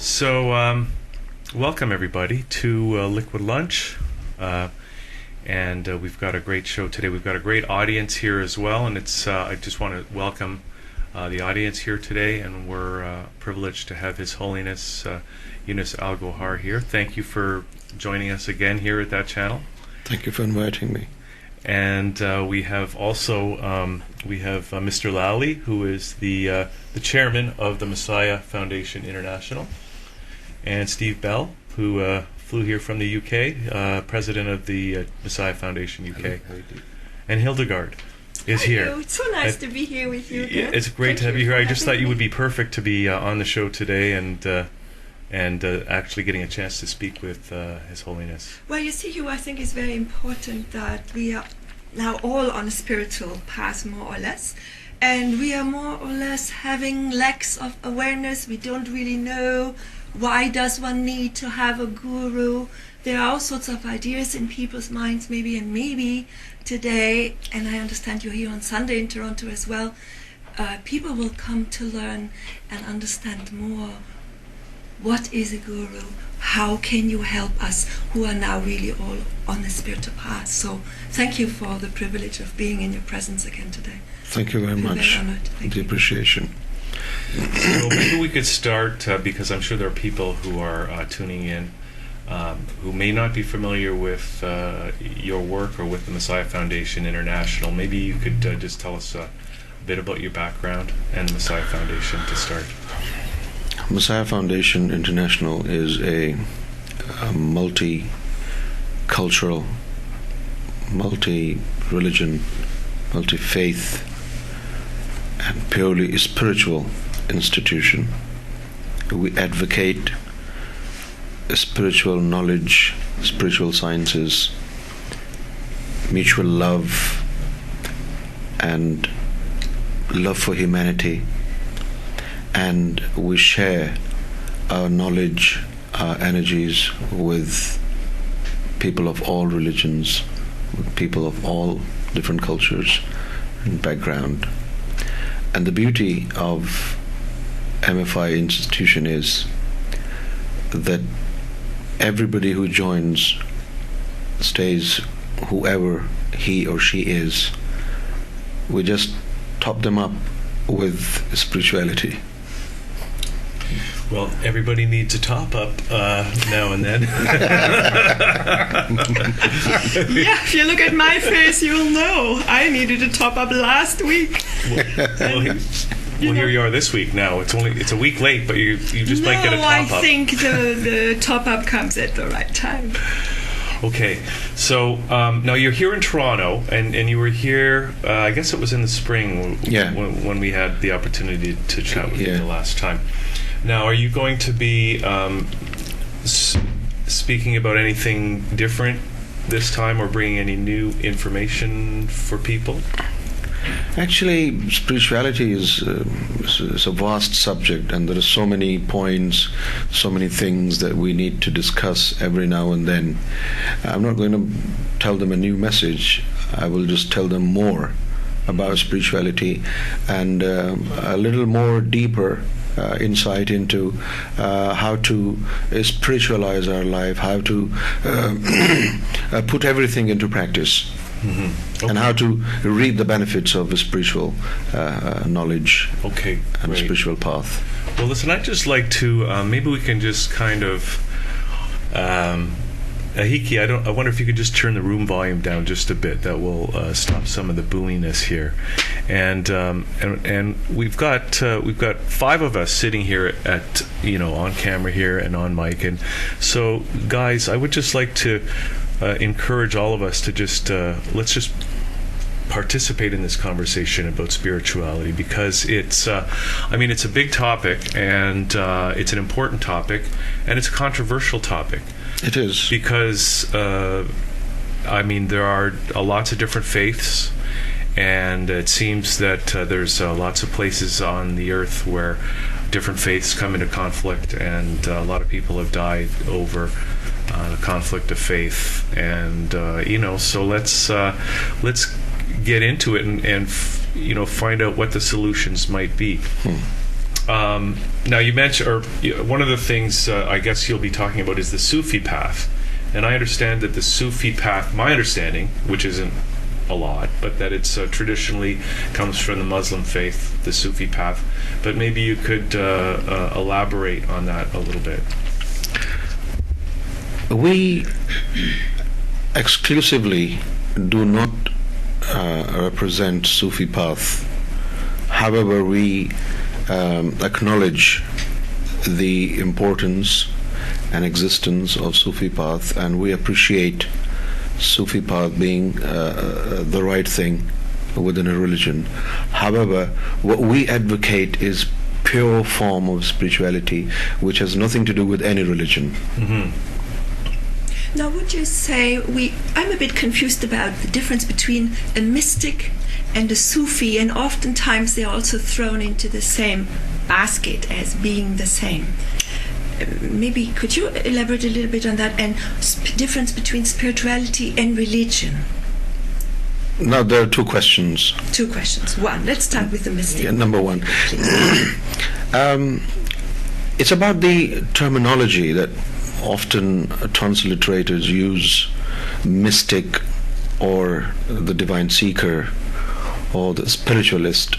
So, welcome everybody to Liquid Lunch, and we've got a great show today. We've got a great audience here as well, and it's I just want to welcome the audience here today, and we're privileged to have His Holiness Younus AlGohar here. Thank you for joining us again here at that channel. Thank you for inviting me. And we have also Mr. Lally, who is the chairman of the Messiah Foundation International, and Steve Bell, who flew here from the UK, president of the Messiah Foundation UK, and Hildegard is here. It's so nice to be here with you. Yeah, it's great to have you here. I just thought you would be perfect to be on the show today, and actually getting a chance to speak with His Holiness. Well, you see, I think it's very important that we are now all on a spiritual path, more or less, and we are more or less having lacks of awareness. We don't really know why does one need to have a guru. There are all sorts of ideas in people's minds, maybe today, and I understand you're here on Sunday in Toronto as well, people will come to learn and understand more. What is a guru? How can you help us who are now really all on the spiritual path? So thank you for the privilege of being in your presence again today. Thank you very much. Very honored. Thank the you. Appreciation. So maybe we could start, because I'm sure there are people who are tuning in who may not be familiar with your work or with the Messiah Foundation International. Maybe you could just tell us a bit about your background and the Messiah Foundation to start. Messiah Foundation International is a multi-cultural, multi-religion, multi-faith, and purely spiritual institution. We advocate spiritual knowledge, spiritual sciences, mutual love, and love for humanity. And we share our knowledge, our energies with people of all religions, with people of all different cultures and background. And the beauty of MFI institution is that everybody who joins stays whoever he or she is. We just top them up with spirituality. Well, everybody needs a top-up now and then. Yeah, if you look at my face, you'll know. I needed a top-up last week. Well, here you are this week now. It's a week late, but you just might get a top-up. No, I think the top-up comes at the right time. Okay, so now you're here in Toronto, and you were here, I guess it was in the spring when we had the opportunity to chat with you the last time. Now, are you going to be speaking about anything different this time, or bringing any new information for people? Actually, spirituality is a vast subject, and there are so many points, so many things that we need to discuss every now and then. I'm not going to tell them a new message. I will just tell them more about spirituality and a little more deeper insight into how to spiritualize our life, how to put everything into practice. Mm-hmm. Okay. And how to reap the benefits of a spiritual knowledge and a spiritual path. Well, listen, I'd just like to maybe we can just kind of Hiki, I wonder if you could just turn the room volume down just a bit. That will stop some of the booiness here. And we've got 5 of us sitting here at on camera here and on mic. And so, guys, I would just like to encourage all of us to just let's just participate in this conversation about spirituality, because it's it's a big topic, and it's an important topic, and it's a controversial topic. It is, because there are lots of different faiths, and it seems that there's lots of places on the earth where different faiths come into conflict, and a lot of people have died over the conflict of faith. And so let's get into it and find out what the solutions might be. Now you mentioned, or one of the things I guess you'll be talking about is the Sufi path, and I understand that the Sufi path, my understanding, which isn't a lot, but that it's traditionally comes from the Muslim faith, the Sufi path. But maybe you could elaborate on that a little bit. We exclusively do not represent Sufi path. However, we acknowledge the importance and existence of Sufi path, and we appreciate Sufi path being the right thing within a religion. However, what we advocate is pure form of spirituality, which has nothing to do with any religion. Mm-hmm. Now, would you say I'm a bit confused about the difference between a mystic and a Sufi, and oftentimes they're also thrown into the same basket as being the same. Maybe could you elaborate a little bit on that, and difference between spirituality and religion? Now, there are two questions. Two questions. One, let's start with the mystic. Yeah, number one. It's about the terminology that often translators use: mystic, or the divine seeker, or the spiritualist.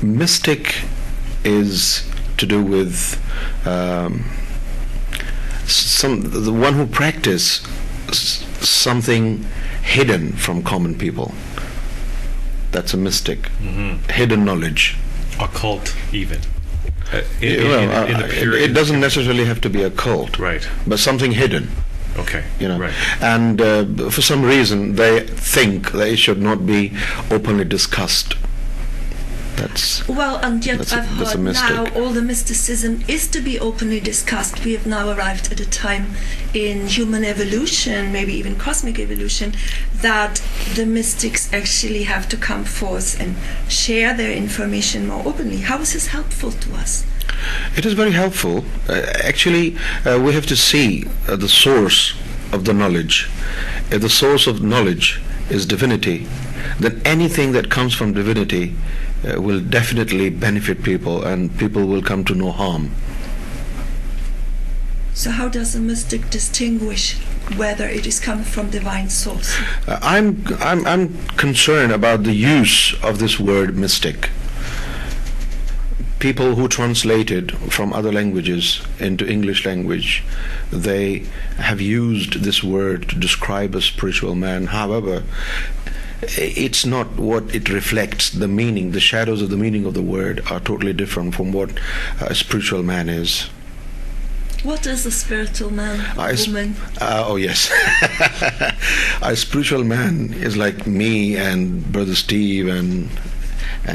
Mystic is to do with the one who practice something hidden from common people. That's a mystic. Mm-hmm. Hidden knowledge. Occult, even. In the period. It doesn't necessarily have to be a cult, right? But something hidden. Okay. Right. And for some reason they think that it should not be openly discussed. And yet I've heard now all the mysticism is to be openly discussed. We have now arrived at a time in human evolution, maybe even cosmic evolution, that the mystics actually have to come forth and share their information more openly. How is this helpful to us? It is very helpful. Actually, we have to see the source of the knowledge. If the source of knowledge is divinity, then anything that comes from divinity will definitely benefit people, and people will come to no harm. So how does a mystic distinguish whether it is coming from divine source? I'm concerned about the use of this word mystic. People who translated from other languages into English language, they have used this word to describe a spiritual man. However, it's not what it reflects. The meaning, the shadows of the meaning of the word are totally different from what a spiritual man is. What is a spiritual man, woman? Oh yes. A spiritual man is like me and Brother Steve and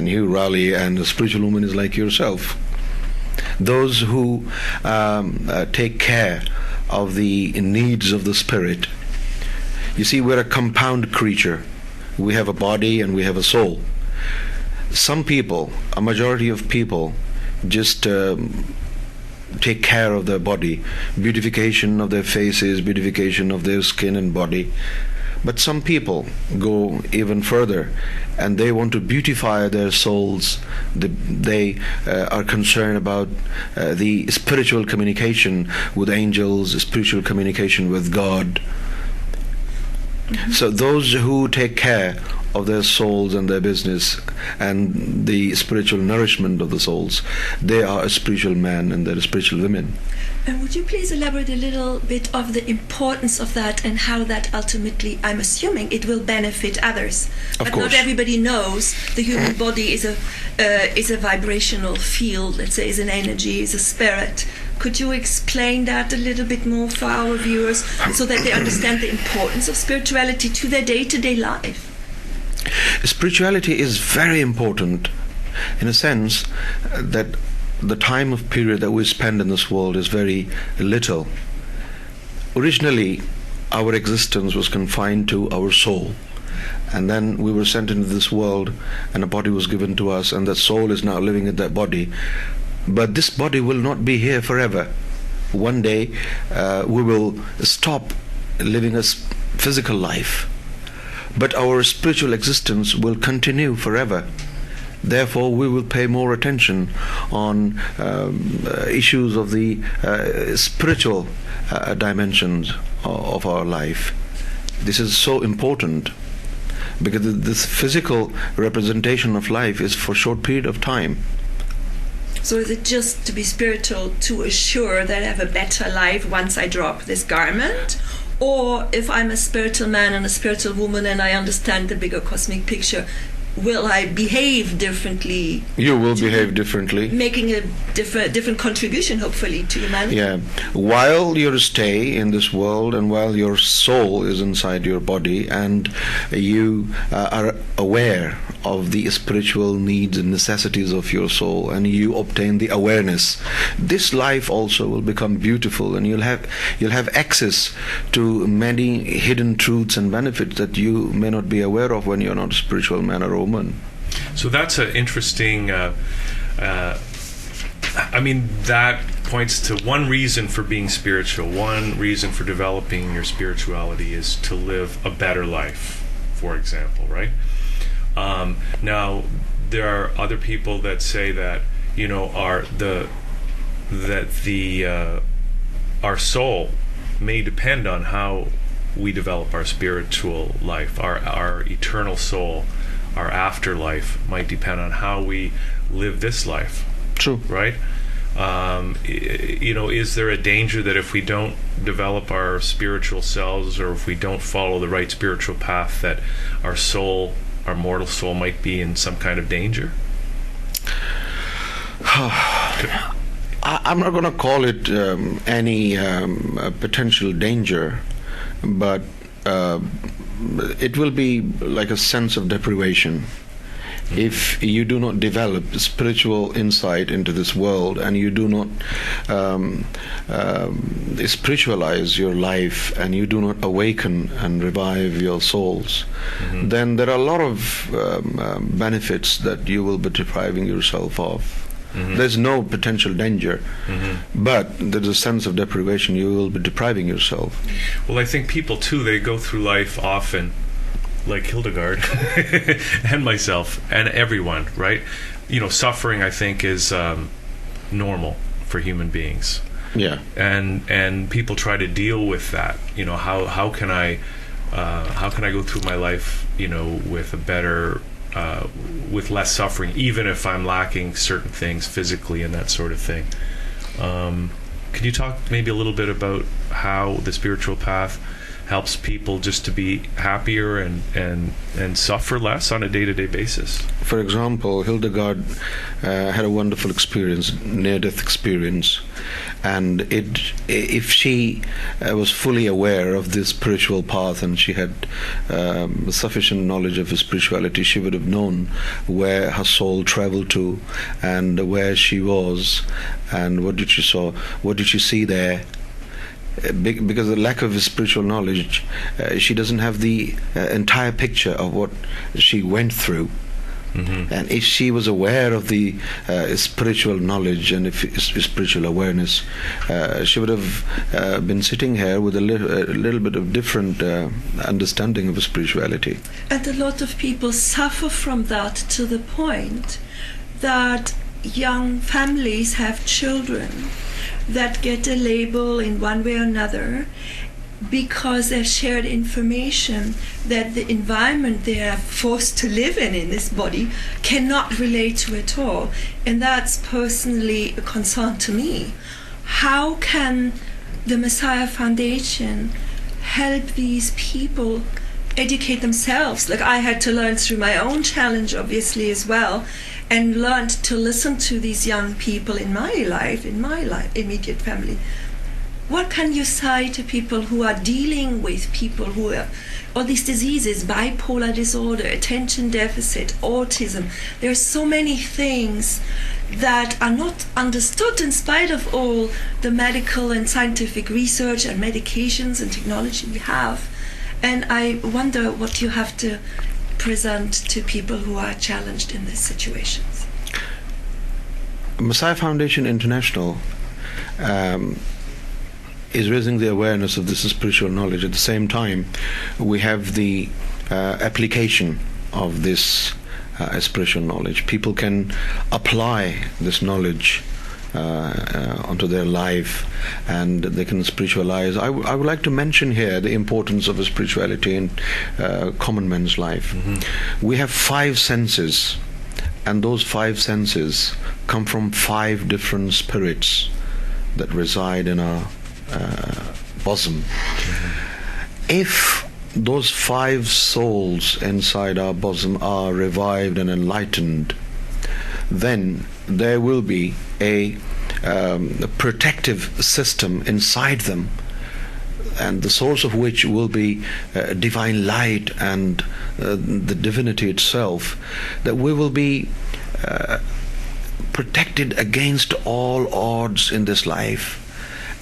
you, Raleigh, and a spiritual woman is like yourself. Those who take care of the needs of the spirit. You see, we're a compound creature. We have a body and we have a soul. Some people, a majority of people, just take care of their body, beautification of their faces, beautification of their skin and body. But some people go even further, and they want to beautify their souls. They are concerned about the spiritual communication with angels, spiritual communication with God. Mm-hmm. So those who take care of their souls and their business and the spiritual nourishment of the souls, they are a spiritual man and they're a spiritual women. And would you please elaborate a little bit of the importance of that, and how that ultimately, I'm assuming, it will benefit others. But not everybody knows the human body is a vibrational field, let's say, is an energy, is a spirit. Could you explain that a little bit more for our viewers, so that they understand the importance of spirituality to their day-to-day life? Spirituality is very important in a sense that the time of period that we spend in this world is very little. Originally, our existence was confined to our soul, and then we were sent into this world and a body was given to us, and that soul is now living in that body. But this body will not be here forever. One day we will stop living a physical life, but our spiritual existence will continue forever. Therefore, we will pay more attention on issues of the spiritual dimensions of our life. This is so important, because this physical representation of life is for a short period of time. So is it just to be spiritual to assure that I have a better life once I drop this garment? Or if I'm a spiritual man and a spiritual woman and I understand the bigger cosmic picture, will I behave differently? You will behave differently. Making a different contribution, hopefully, to humanity. Yeah. While you stay in this world and while your soul is inside your body and you are aware of the spiritual needs and necessities of your soul, and you obtain the awareness, this life also will become beautiful, and you'll have access to many hidden truths and benefits that you may not be aware of when you're not a spiritual man or woman. So that's an interesting I mean, that points to one reason for being spiritual. One reason for developing your spirituality is to live a better life, for example, right? Now, there are other people that say that, you know, our soul may depend on how we develop our spiritual life. Our eternal soul, our afterlife, might depend on how we live this life. True. Right? You know, is there a danger that if we don't develop our spiritual selves, or if we don't follow the right spiritual path, that our soul, our mortal soul, might be in some kind of danger? I'm not going to call it any potential danger, but it will be like a sense of deprivation. If you do not develop spiritual insight into this world, and you do not spiritualize your life, and you do not awaken and revive your souls, then there are a lot of benefits that you will be depriving yourself of. There's no potential danger, but there's a sense of deprivation. You will be depriving yourself. Well, I think people too, they go through life often, like Hildegard and myself and everyone, right? You know, suffering, I think, is normal for human beings. Yeah. And people try to deal with that. You know, how can I go through my life, you know, with a better with less suffering, even if I'm lacking certain things physically and that sort of thing. Could you talk maybe a little bit about how the spiritual path helps people just to be happier and suffer less on a day-to-day basis? For example, Hildegard had a wonderful experience, near-death experience, and if she was fully aware of this spiritual path, and she had sufficient knowledge of spirituality, she would have known where her soul traveled to, and where she was, and what did she see there. Because of the lack of spiritual knowledge, she doesn't have the entire picture of what she went through. And if she was aware of the spiritual knowledge and spiritual awareness, she would have been sitting here with a little bit of different understanding of spirituality. And a lot of people suffer from that, to the point that young families have children that get a label in one way or another because they've shared information that the environment they are forced to live in this body cannot relate to at all. And that's personally a concern to me. How can the Messiah Foundation help these people educate themselves? Like I had to learn through my own challenge, obviously, as well, and learned to listen to these young people in my life, immediate family. What can you say to people who are dealing with people who have all these diseases, bipolar disorder, attention deficit, autism? There are so many things that are not understood in spite of all the medical and scientific research and medications and technology we have. And I wonder what you have to present to people who are challenged in these situations. Messiah Foundation International is raising the awareness of this spiritual knowledge. At the same time, we have the application of this spiritual knowledge. People can apply this knowledge onto their life, and they can spiritualize. I would like to mention here the importance of spirituality in common man's life. We have 5 senses, and those 5 senses come from 5 different spirits that reside in our bosom. If those 5 souls inside our bosom are revived and enlightened, then there will be a protective system inside them, and the source of which will be divine light and the divinity itself, that we will be protected against all odds in this life,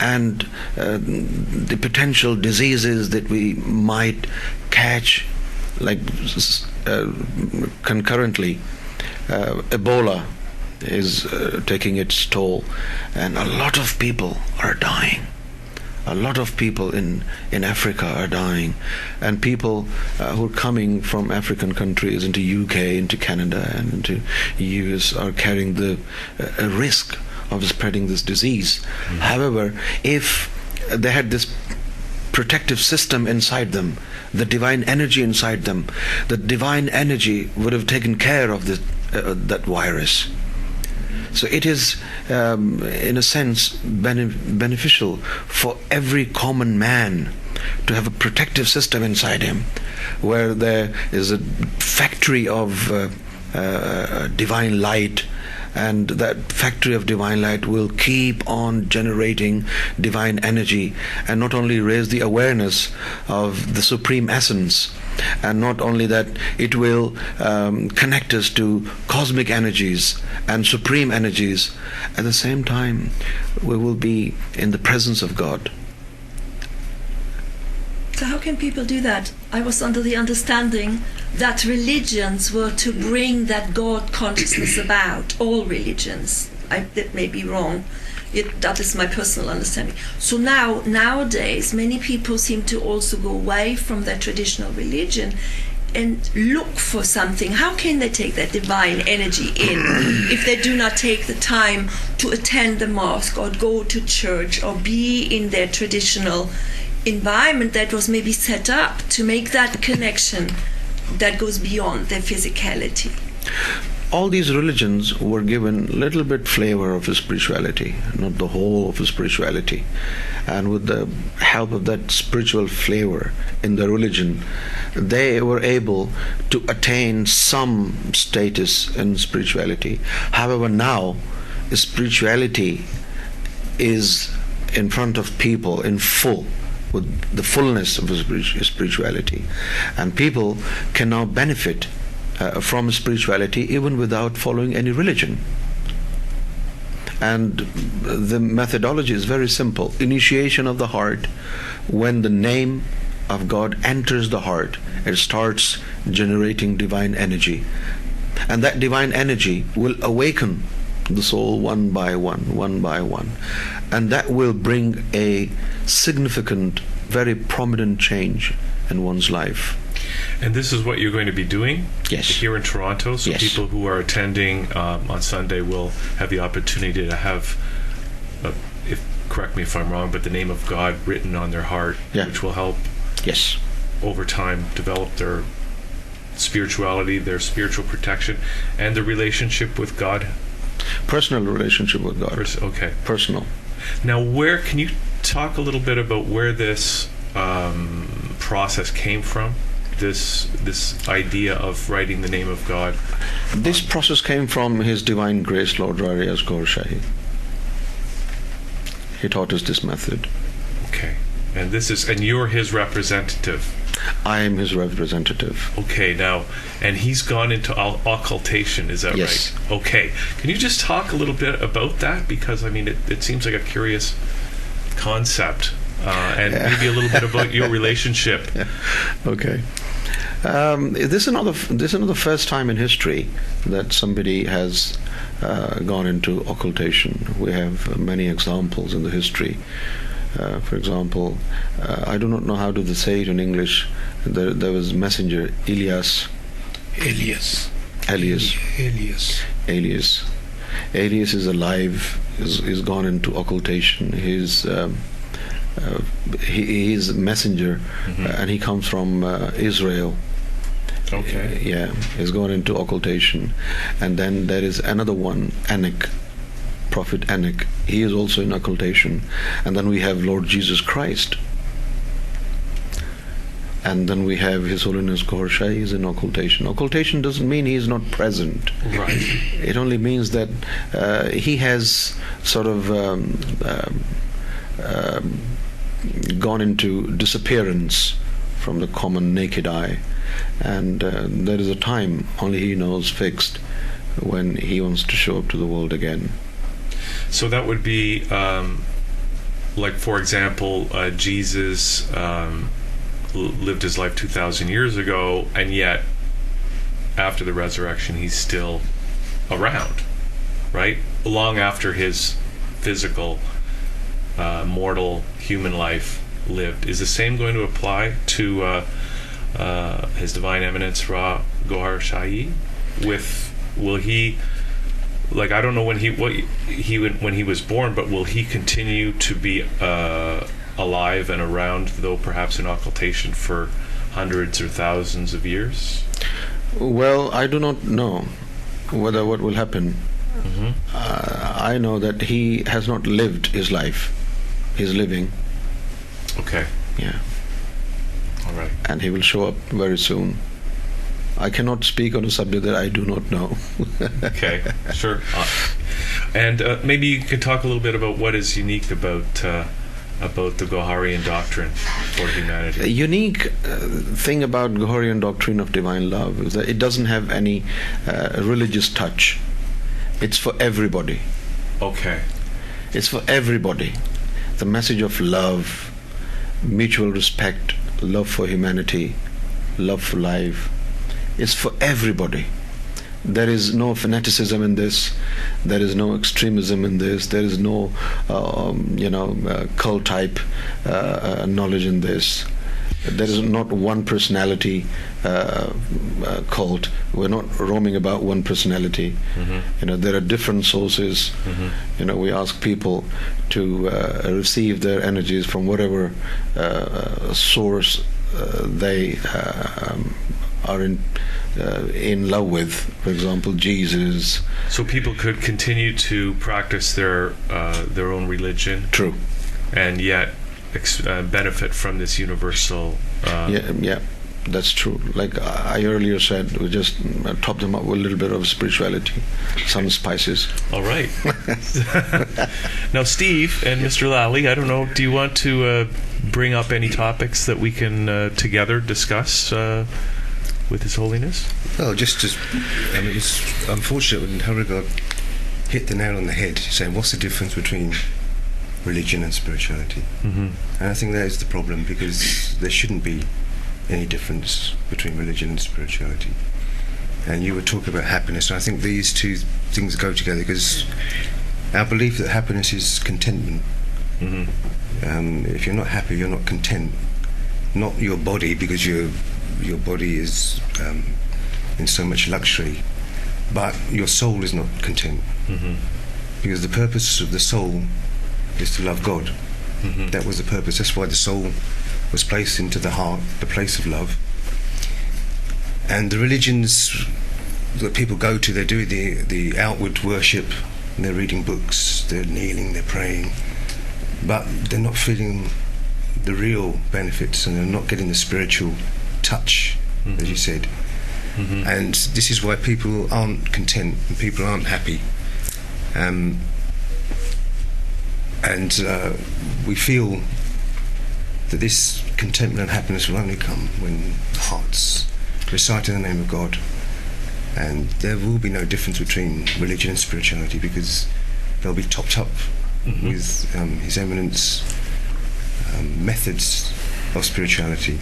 and the potential diseases that we might catch, like concurrently Ebola is taking its toll, and a lot of people are dying. A lot of people in Africa are dying, and people who are coming from African countries into UK, into Canada, and into US are carrying the risk of spreading this disease. However, if they had this protective system inside them, the divine energy inside them, the divine energy would have taken care of that virus. So it is, in a sense, beneficial for every common man to have a protective system inside him, where there is a factory of divine light, and that factory of divine light will keep on generating divine energy, and not only raise the awareness of the supreme essence, and not only that, it will connect us to cosmic energies and supreme energies. At the same time, we will be in the presence of God. So how can people do that? I was under the understanding that religions were to bring that God consciousness about. All religions. That may be wrong. That is my personal understanding. So nowadays, many people seem to also go away from their traditional religion and look for something. How can they take that divine energy in if they do not take the time to attend the mosque or go to church or be in their traditional environment that was maybe set up to make that connection that goes beyond their physicality? All these religions were given a little bit flavor of spirituality, not the whole of spirituality. And with the help of that spiritual flavor in the religion, they were able to attain some status in spirituality. However, now spirituality is in front of people in full, with the fullness of spirituality, and people can now benefit from spirituality even without following any religion. And the methodology is very simple. Initiation of the heart. When the name of God enters the heart, it starts generating divine energy, and that divine energy will awaken the soul one by one, and that will bring a significant, very prominent change in one's life. And this is what you're going to be doing here in Toronto. So people who are attending on Sunday will have the opportunity to have, correct me if I'm wrong, but the name of God written on their heart, which will help over time develop their spirituality, their spiritual protection, and the relationship with God. Personal relationship with God. Personal. Now, where can you talk a little bit about where this process came from? This idea of writing the name of God. This process came from His Divine Grace, Lord Younus AlGohar. He taught us this method. Okay, and you're his representative. I am his representative. Okay, now, and he's gone into occultation, is that right? Okay, can you just talk a little bit about that? Because I mean, it seems like a curious concept, and maybe a little bit about your relationship. Okay. This is not the first time in history that somebody has gone into occultation. We have many examples in the history. For example, I do not know how to say it in English. There was messenger Elias. Elias. Elias. Elias is alive. He's gone into occultation. He is a messenger, and he comes from Israel. Okay. Yeah, he's gone into occultation. And then there is another one, Anak, Prophet Anak. He is also in occultation. And then we have Lord Jesus Christ. And then we have His Holiness AlGohar is in occultation. Occultation doesn't mean he is not present. Right. It only means that he has sort of gone into disappearance from the common naked eye. And there is a time only he knows fixed when he wants to show up to the world again. So that would be, like, for example, Jesus lived his life 2,000 years ago, and yet after the resurrection he's still around, right? Long after his physical mortal human life lived. Is the same going to apply to His Divine Eminence Ra Gohar Shahi? Will he, like, I don't know when he was born, but will he continue to be alive and around, though perhaps in occultation, for hundreds or thousands of years? Well, I do not know what will happen. I know that he has not lived his life. He's living. Okay. Yeah. All right. And he will show up very soon. I cannot speak on a subject that I do not know. Okay, sure. And maybe you could talk a little bit about what is unique about the Goharian doctrine for humanity. A unique thing about Goharian doctrine of divine love is that it doesn't have any religious touch. It's for everybody. Okay. It's for everybody. The message of love, mutual respect, love for humanity, love for life. It's for everybody. There is no fanaticism in this. There is no extremism in this. There is no, cult type knowledge in this. There is not one personality cult. We're not roaming about one personality. There are different sources. We ask people to receive their energies from whatever source they are in love with. For example, Jesus. So people could continue to practice their own religion. True. And yet benefit from this universal. Yeah, that's true. Like I earlier said, we just top them up with a little bit of spirituality, some spices. All right. Now, Steve and Mr. Lally, I don't know, do you want to bring up any topics that we can together discuss with His Holiness? Well, it's unfortunate when Harigod hit the nail on the head, saying, what's the difference between religion and spirituality? And I think that is the problem, because there shouldn't be any difference between religion and spirituality. And you were talking about happiness, and I think these two things go together, because our belief that happiness is contentment. If you're not happy, you're not content. Not your body, because your body is in so much luxury, but your soul is not content. Because the purpose of the soul is to love God. That was the purpose. That's why the soul was placed into the heart, the place of love. And the religions that people go to, they do the outward worship, and they're reading books, they're kneeling, they're praying, but they're not feeling the real benefits, and they're not getting the spiritual touch, as you said. And this is why people aren't content and people aren't happy. And we feel that this contentment and happiness will only come when the heart's reciting the name of God. And there will be no difference between religion and spirituality, because they'll be topped up with His Eminence methods of spirituality.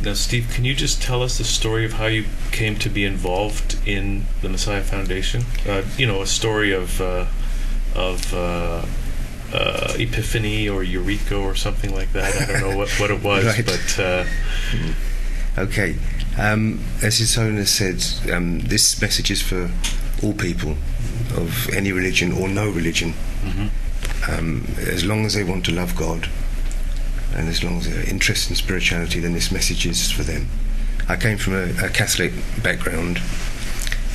Now, Steve, can you just tell us the story of how you came to be involved in the Messiah Foundation? A story of epiphany or eureka or something like that. I don't know what it was, Right. but okay. As His Holiness said, this message is for all people of any religion or no religion. As long as they want to love God and as long as they're interested in spirituality, then this message is for them. I came from a Catholic background.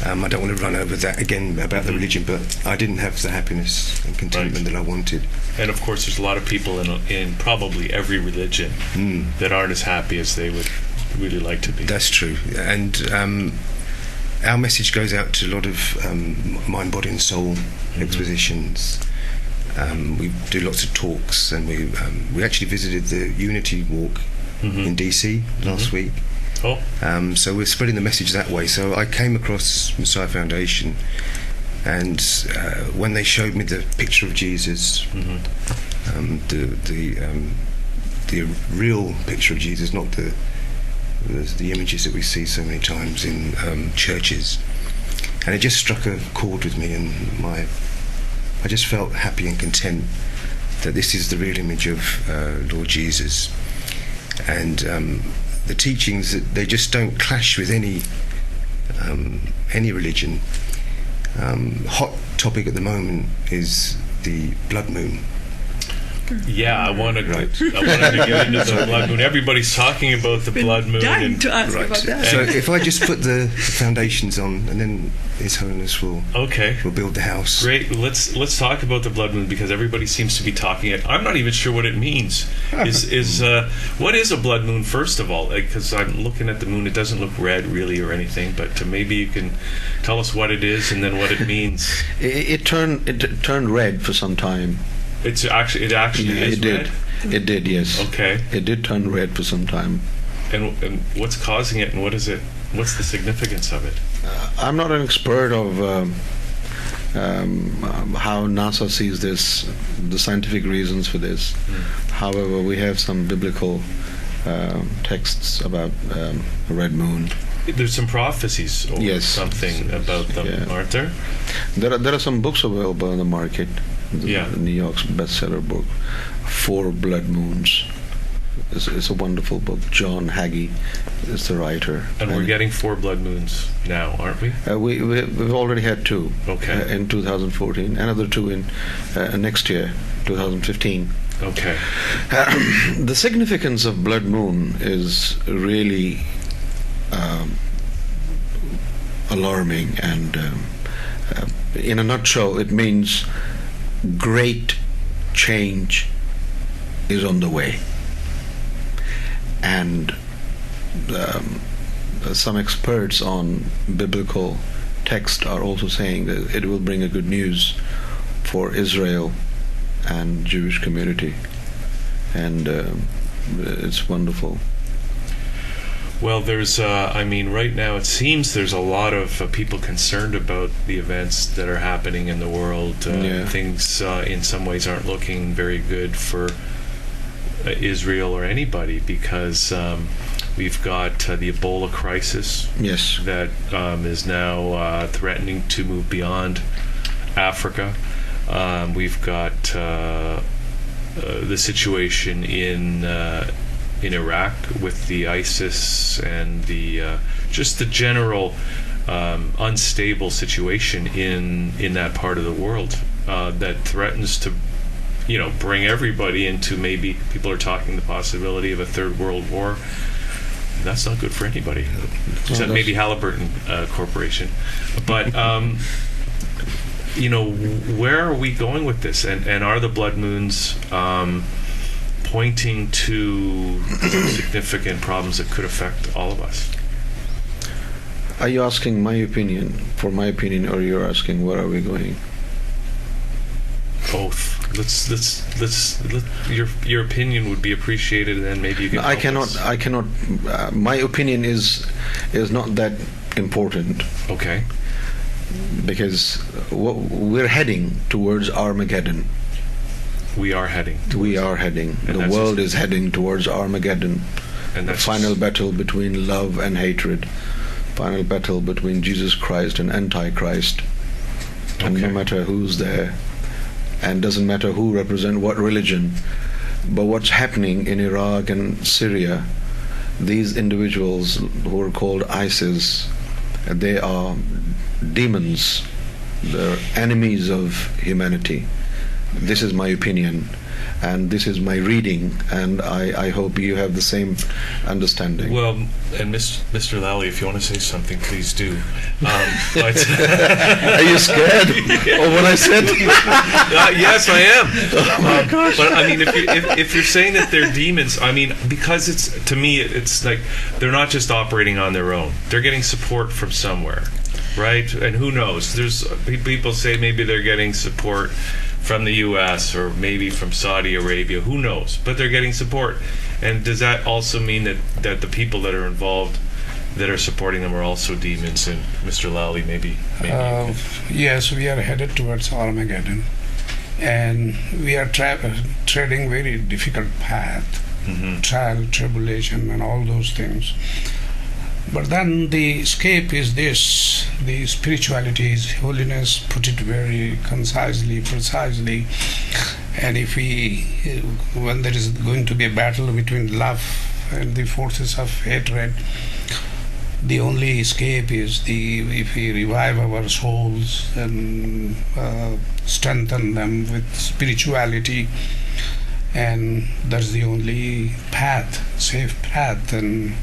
I don't want to run over that again about the religion, but I didn't have the happiness and contentment that I wanted. And of course, there's a lot of people in probably every religion that aren't as happy as they would really like to be. That's true. And our message goes out to a lot of mind, body and soul expositions. We do lots of talks, and we actually visited the Unity Walk in DC last week. So we're spreading the message that way. So I came across Messiah Foundation, and when they showed me the picture of Jesus, the real picture of Jesus, not the images that we see so many times in churches, and it just struck a chord with me, and I just felt happy and content that this is the real image of Lord Jesus. And the teachings, that they just don't clash with any religion. Hot topic at the moment is the blood moon. Yeah, I wanted to get into the blood moon. Everybody's talking about the blood moon. To ask about that. So if I just put the foundations on, and then His Holiness will build the house. Great. Let's talk about the blood moon, because everybody seems to be talking it. I'm not even sure what it means. What is a blood moon, first of all? Because I'm looking at the moon, it doesn't look red really or anything. But maybe you can tell us what it is and then what it means. It turned red for some time. It actually is red? It did, yes. Okay. It did turn red for some time. And what's causing it, and what's the significance of it? I'm not an expert of how NASA sees this, the scientific reasons for this. However, we have some biblical texts about a red moon. There's some prophecies or something about them, aren't there? There are some books available on the market. New York's bestseller book, 4 Blood Moons. It's a wonderful book. John Hagee is the writer. And we're getting 4 blood moons now, aren't we? We've already had 2 in 2014, another 2 in next year, 2015. Okay. The significance of blood moon is really alarming, and in a nutshell, it means great change is on the way. And some experts on biblical text are also saying that it will bring a good news for Israel and Jewish community, and it's wonderful. Well, there's, right now it seems there's a lot of people concerned about the events that are happening in the world. Things in some ways aren't looking very good for Israel or anybody, because we've got the Ebola crisis that is now threatening to move beyond Africa. We've got the situation in Iraq with the ISIS and the just the general unstable situation in that part of the world that threatens to bring everybody into, maybe people are talking the possibility of a third world war. That's not good for anybody, except maybe Halliburton Corporation. But where are we going with this, and are the blood moons pointing to significant problems that could affect all of us? Are you asking my opinion, for my opinion, or you're asking where are we going? Both. Your opinion would be appreciated, and then maybe you can. I cannot. My opinion is not that important. Okay. Because we're heading towards Armageddon. We are heading. The world is heading towards Armageddon. And the final battle between love and hatred. Final battle between Jesus Christ and Antichrist. And no matter who's there, and doesn't matter who represent what religion, but what's happening in Iraq and Syria these individuals who are called ISIS, they are demons. They're enemies of humanity. This is my opinion, and this is my reading, and I hope you have the same understanding. Well, and Mr. Lally, if you want to say something, please do. But are you scared of what I said? Yes, I am. Oh my gosh! But I mean, if you're saying that they're demons, I mean, because to me, it's like they're not just operating on their own. They're getting support from somewhere, right? And who knows? There's people say maybe they're getting support from the U.S. or maybe from Saudi Arabia. Who knows? But they're getting support. And does that also mean that the people that are involved, that are supporting them, are also demons? And Mr. Lally, maybe yes, we are headed towards Armageddon, and we are treading very difficult path, trial, tribulation, and all those things. But then the escape is this, the spirituality is holiness, put it very concisely, precisely. And when there is going to be a battle between love and the forces of hatred, the only escape is if we revive our souls and strengthen them with spirituality, and that's the only path, safe path. And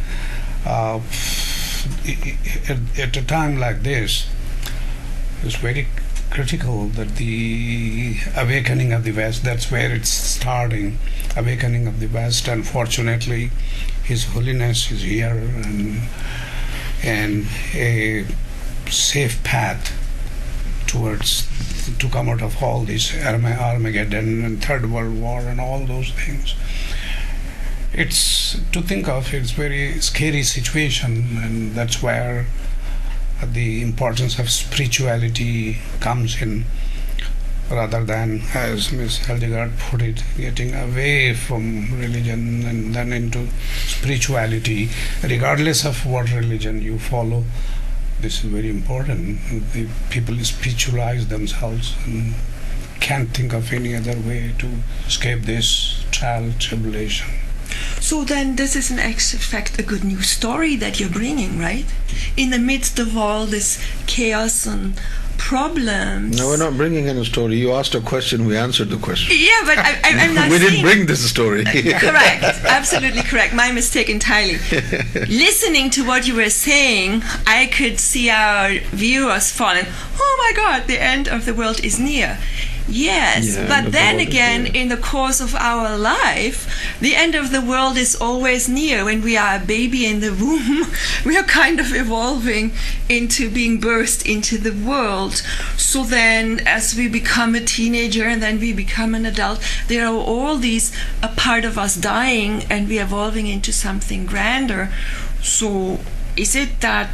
at a time like this, it's very critical that the awakening of the West, that's where it's starting, awakening of the West. Unfortunately, His Holiness is here, and a safe path to come out of all this Armageddon and Third World War and all those things. It's to think of, it's very scary situation, and that's where the importance of spirituality comes in, rather than, as Ms. AlGohar put it, getting away from religion and then into spirituality, regardless of what religion you follow. This is very important. The people spiritualize themselves and can't think of any other way to escape this trial, tribulation. So then this is in fact a good news story that you're bringing, right? In the midst of all this chaos and problems. No, we're not bringing any story. You asked a question, we answered the question. Yeah, but I'm not We didn't bring this story. Correct, absolutely correct. My mistake entirely. Listening to what you were saying, I could see our viewers falling, oh my God, the end of the world is near. Yes, but then again, in the course of our life, the end of the world is always near. When we are a baby in the womb, we are kind of evolving into being birthed into the world. So then, as we become a teenager and then we become an adult, there are all these, a part of us dying, and we are evolving into something grander. So is it that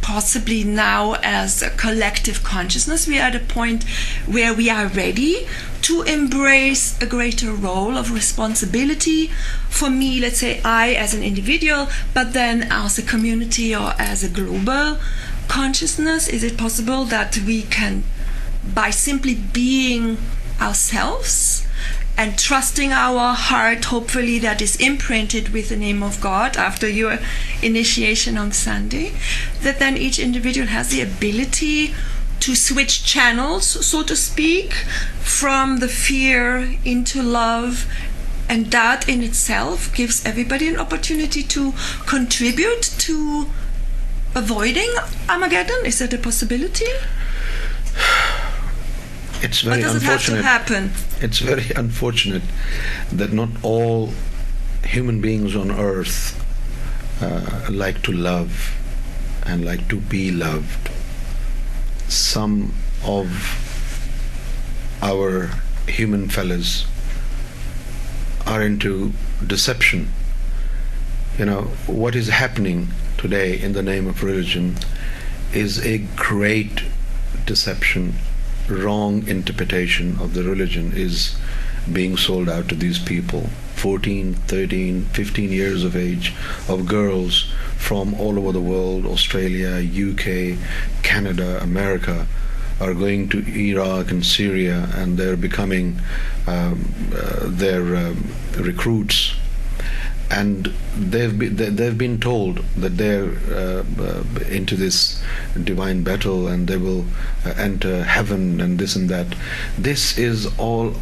possibly now, as a collective consciousness, we are at a point where we are ready to embrace a greater role of responsibility? For me, let's say I as an individual, but then as a community or as a global consciousness, is it possible that we can, by simply being ourselves and trusting our heart, hopefully that is imprinted with the name of God after your initiation on Sunday, that then each individual has the ability to switch channels, so to speak, from the fear into love, and that in itself gives everybody an opportunity to contribute to avoiding Armageddon? Is that a possibility? It's very does it have to happen? It's very unfortunate that not all human beings on earth like to love and like to be loved. Some of our human fellas are into deception. You know, what is happening today in the name of religion is a great deception. Wrong interpretation of the religion is being sold out to these people. 14, 13, 15 years of age of girls from all over the world, Australia, UK, Canada, America, are going to Iraq and Syria, and they're becoming their recruits. and they've been told that they're into this divine battle and they will enter heaven and this and that. This is all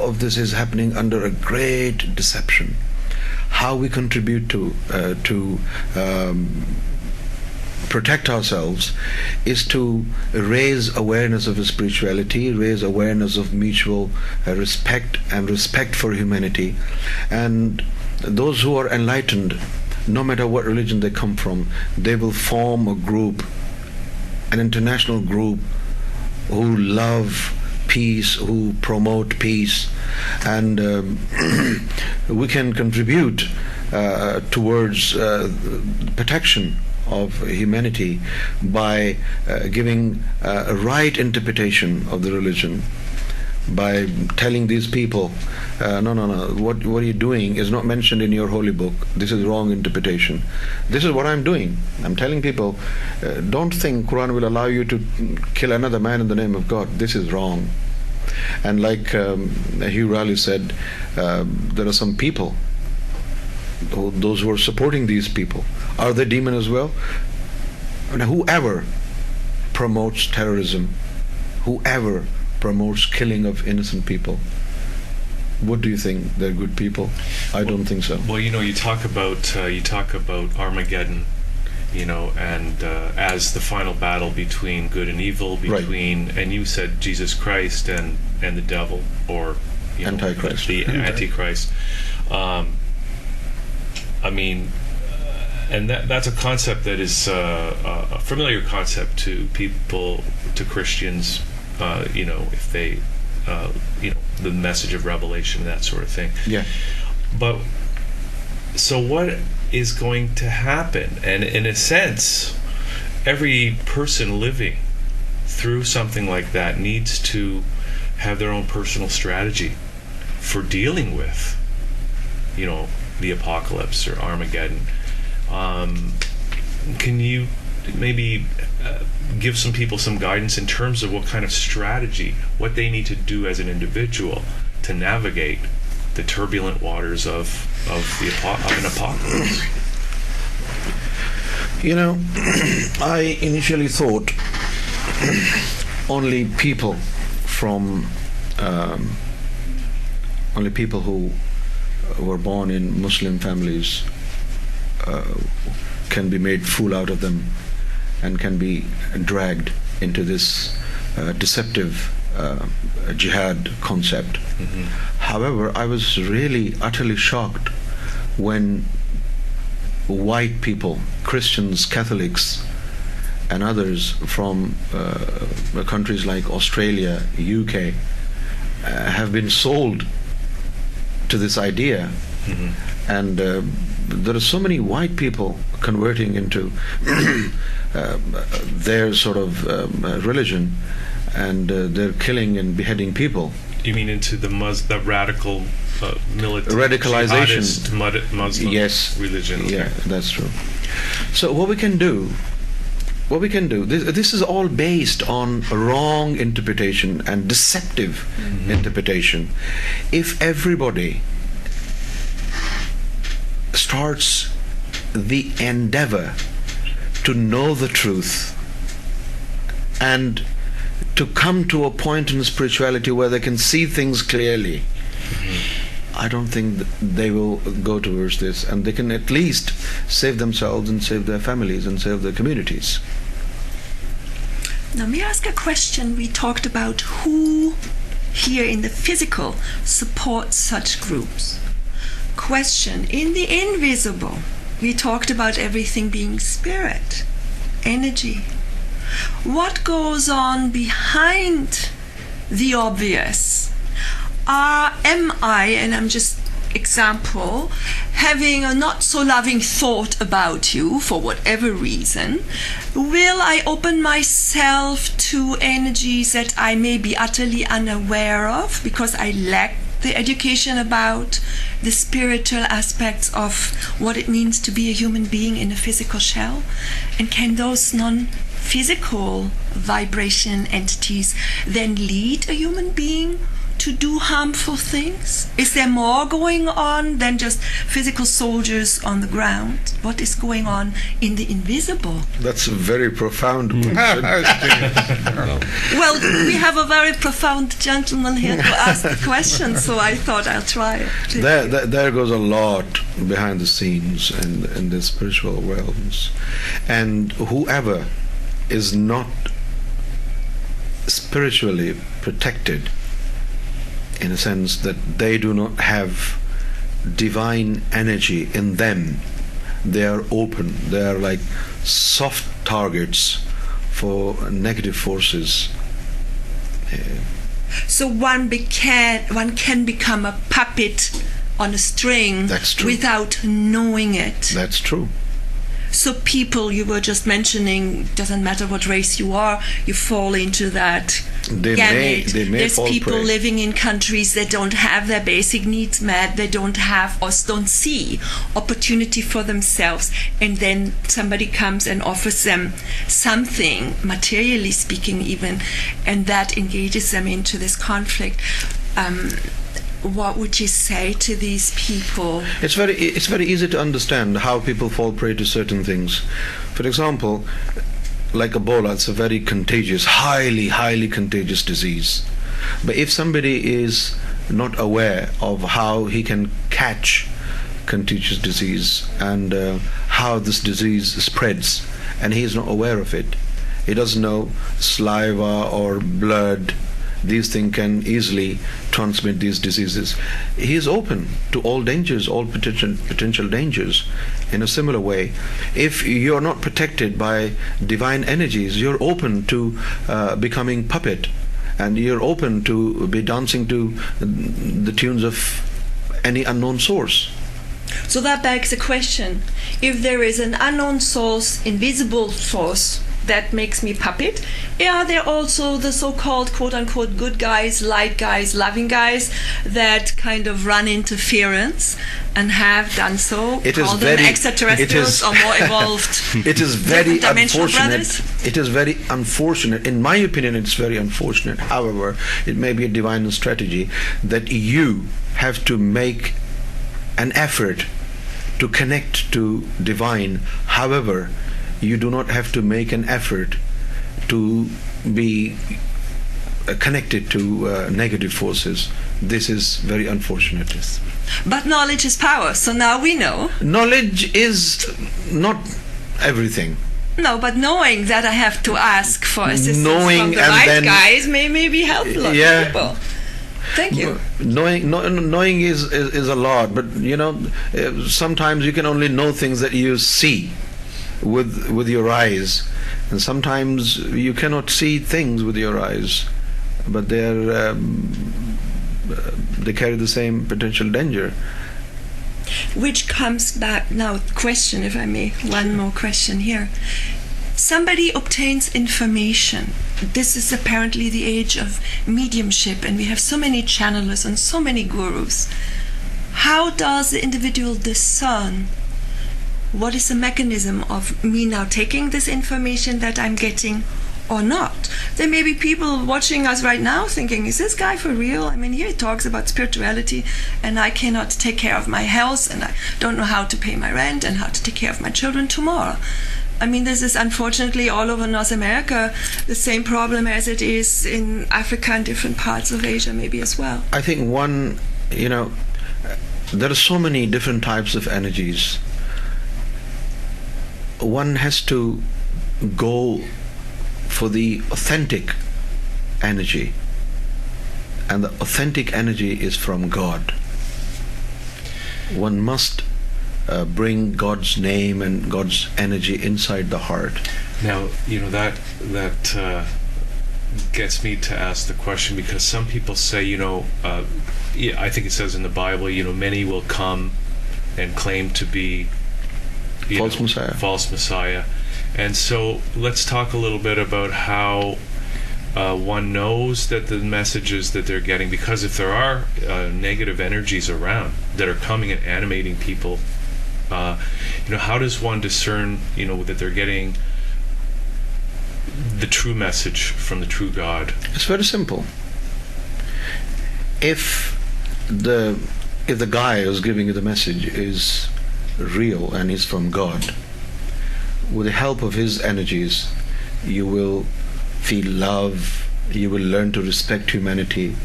of this is happening under a great deception. How we contribute to protect ourselves is to raise awareness of spirituality, raise awareness of mutual respect and respect for humanity. And those who are enlightened, no matter what religion they come from, they will form a group, an international group, who love peace, who promote peace, and we can contribute towards protection of humanity by giving a right interpretation of the religion, by telling these people, no, what are you doing is not mentioned in your holy book. This is wrong interpretation. This is what I'm doing. I'm telling people, don't think Quran will allow you to kill another man in the name of God. This is wrong. And like Hugh Raleigh said, there are some people, those who are supporting these people, are they demon as well? And whoever promotes terrorism, whoever promotes killing of innocent people, what do you think? They're good people? I don't think so. Well, you talk about Armageddon, and as the final battle between good and evil, between, and you said Jesus Christ and the devil, or Antichrist. The Antichrist. And that's a concept that is a familiar concept to people, to Christians. If they, the message of Revelation, that sort of thing. Yeah. But so what is going to happen? And in a sense, every person living through something like that needs to have their own personal strategy for dealing with, the apocalypse or Armageddon. Can you maybe give some people some guidance in terms of what kind of strategy, what they need to do as an individual to navigate the turbulent waters of an apocalypse? I initially thought only people who were born in Muslim families can be made fool out of them and can be dragged into this deceptive jihad concept. Mm-hmm. However, I was really utterly shocked when white people, Christians, Catholics, and others from countries like Australia, UK, have been sold to this idea. Mm-hmm. And there are so many white people converting into their sort of religion, and they're killing and beheading people. You mean into the radical militant radicalization, jihadist Muslim religion? Okay. Yeah, that's true. So what we can do, this is all based on wrong interpretation and deceptive interpretation. If everybody starts the endeavor to know the truth and to come to a point in spirituality where they can see things clearly, I don't think they will go towards this, and they can at least save themselves and save their families and save their communities. Now, may I ask a question? We talked about who here in the physical supports such groups. Question, in the invisible, we talked about everything being spirit, energy. What goes on behind the obvious? Am I, and I'm just example, having a not so loving thought about you for whatever reason, will I open myself to energies that I may be utterly unaware of because I lack the education about the spiritual aspects of what it means to be a human being in a physical shell? And can those non-physical vibration entities then lead a human being to to do harmful things? Is there more going on than just physical soldiers on the ground? What is going on in the invisible? That's a very profound question. Well, we have a very profound gentleman here to ask the question, so I thought I'll try it. There goes a lot behind the scenes in the spiritual realms. And whoever is not spiritually protected, in a sense that they do not have divine energy in them, they are open, they are like soft targets for negative forces. So one can become a puppet on a string. That's true. Without knowing it. That's true. So people, you were just mentioning, doesn't matter what race you are, you fall into that gamut. There's people prey. living in countries that don't have their basic needs met, they don't have or don't see opportunity for themselves, and then somebody comes and offers them something, materially speaking even, and that engages them into this conflict. What would you say to these people? It's very easy to understand how people fall prey to certain things. For example, like Ebola, it's a very contagious, highly contagious disease. But if somebody is not aware of how he can catch contagious disease and how this disease spreads, and he is not aware of it, he doesn't know saliva or blood, these things can easily transmit these diseases. He is open to all dangers, all potential dangers. In a similar way, if you're not protected by divine energies, you're open to becoming puppet, and you're open to be dancing to the tunes of any unknown source. So that begs the question, if there is an unknown source, invisible source, that makes me puppet, are there also the so-called quote-unquote good guys, light guys, loving guys that kind of run interference and have done so? Call them extraterrestrials or more evolved. It is very unfortunate. Brothers? It is very unfortunate. In my opinion, it's very unfortunate. However, it may be a divine strategy that you have to make an effort to connect to divine. However, you do not have to make an effort to be connected to negative forces. This is very unfortunate. But knowledge is power, so now we know. Knowledge is not everything. No, but knowing that I have to ask for assistance Knowing from the and right then, guys may be helpful to people. Thank you. Knowing is a lot, but sometimes you can only know things that you see with your eyes, and sometimes you cannot see things with your eyes, but they carry the same potential danger. Which comes back now, question, if I may, one more question here. Somebody obtains information. This is apparently the age of mediumship, and we have so many channelers and so many gurus. How does the individual discern what is the mechanism of me now taking this information that I'm getting or not? There may be people watching us right now thinking, is this guy for real? I mean, here he talks about spirituality, and I cannot take care of my health, and I don't know how to pay my rent and how to take care of my children tomorrow. I mean, this is unfortunately all over North America the same problem as it is in Africa and different parts of Asia maybe as well. I think there are so many different types of energies. One has to go for the authentic energy, and the authentic energy is from God. One must bring God's name and God's energy inside the heart. Now, that gets me to ask the question, because some people say, I think it says in the Bible, many will come and claim to be false Messiah. And so let's talk a little bit about how one knows that the messages that they're getting, because if there are negative energies around that are coming and animating people, how does one discern that they're getting the true message from the true God? It's very simple. if the guy who's giving you the message is real and is from God, with the help of his energies, you will feel love, you will learn to respect humanity,